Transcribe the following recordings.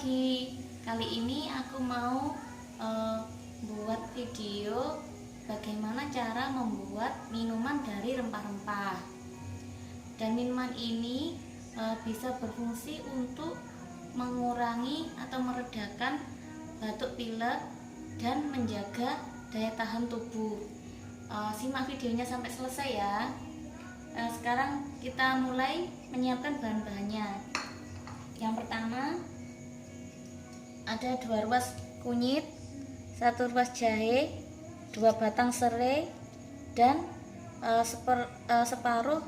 pagi. Kali ini aku mau buat video bagaimana cara membuat minuman dari rempah-rempah. Dan minuman ini bisa berfungsi untuk mengurangi atau meredakan batuk pilek dan menjaga daya tahan tubuh. Simak videonya sampai selesai ya. Sekarang kita mulai menyiapkan bahan-bahannya. Yang pertama ada 2 ruas kunyit, 1 ruas jahe, 2 batang serai, dan separuh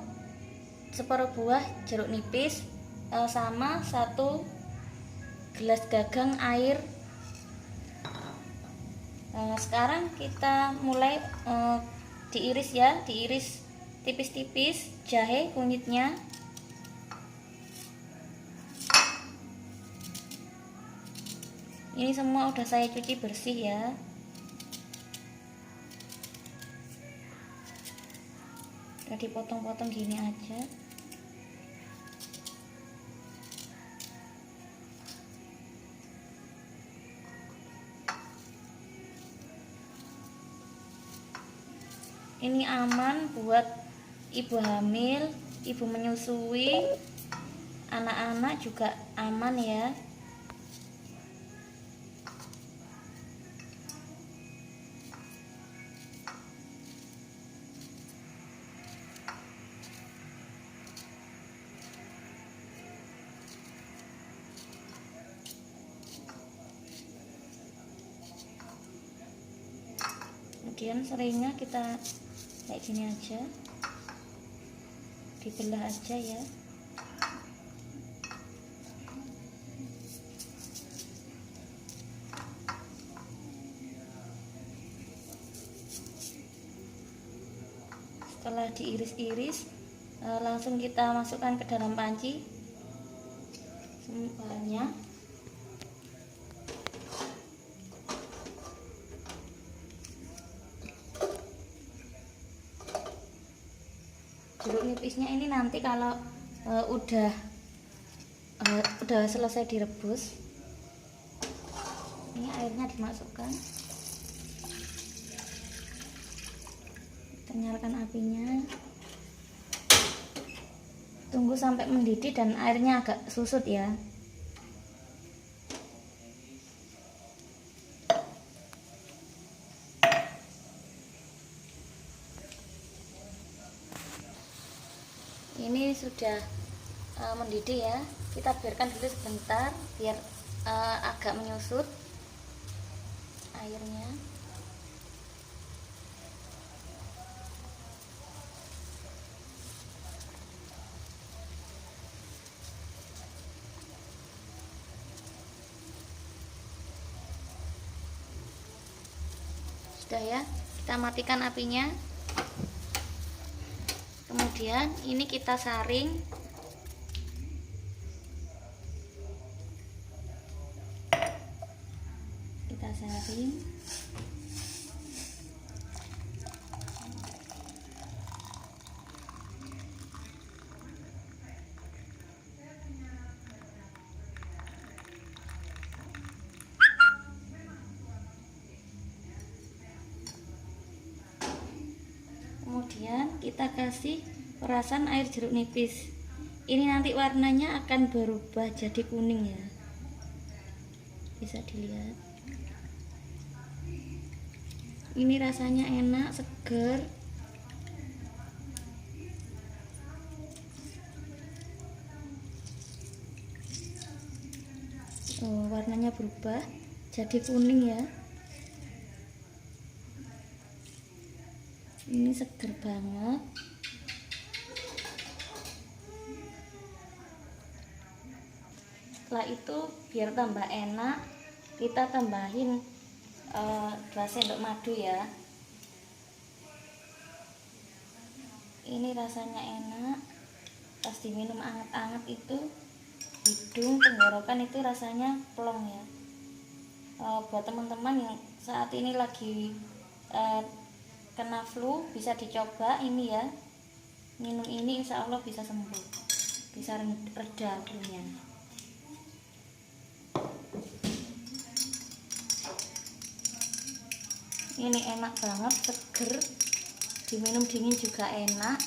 buah jeruk nipis, sama 1 gelas gagang air. Sekarang kita mulai diiris ya, diiris tipis-tipis jahe kunyitnya. Ini semua udah saya cuci bersih ya. Udah dipotong-potong gini aja. Ini aman buat ibu hamil, ibu menyusui, anak-anak juga aman ya. Kemudian serainya kita kayak gini aja, dibelah aja ya. Setelah diiris-iris, langsung kita masukkan ke dalam panci bahannya. Jeruk nipisnya ini nanti kalau udah selesai direbus, ini airnya dimasukkan. Kita nyalakan apinya, tunggu sampai mendidih dan airnya agak susut ya. Ini sudah mendidih ya, kita biarkan dulu sebentar biar agak menyusut airnya. Sudah ya, kita matikan apinya. Kemudian ini kita saring. Kita saring. Kemudian kita kasih perasan air jeruk nipis. Ini nanti warnanya akan berubah jadi kuning ya, bisa dilihat. Ini rasanya enak, seger. Warnanya berubah jadi kuning ya. Ini seger banget. Setelah itu biar tambah enak, kita tambahin 2 sendok madu ya. Ini rasanya enak, pas diminum anget-anget itu hidung, tenggorokan itu rasanya plong ya. Buat teman-teman yang saat ini lagi kena flu, bisa dicoba ini ya. Minum ini insya Allah bisa sembuh, bisa reda flu-nya. Ini enak banget, seger, diminum dingin juga enak.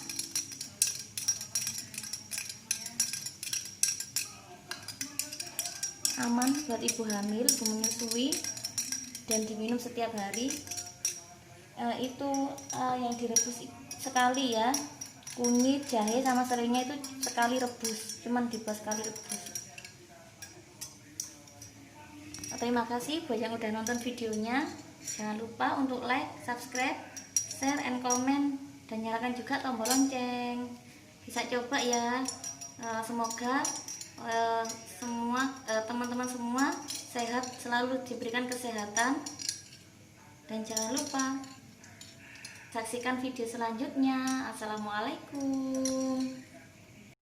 Aman buat ibu hamil, ibu menyusui, dan diminum setiap hari. Itu yang direbus sekali ya, kunyit, jahe sama serainya itu sekali rebus, cuman dibuat sekali rebus. Terima kasih buat yang udah nonton videonya. Jangan lupa untuk like, subscribe, share, and comment, dan nyalakan juga tombol lonceng. Bisa coba ya. Semoga semua teman-teman semua sehat, selalu diberikan kesehatan. Dan jangan lupa saksikan video selanjutnya. Assalamualaikum.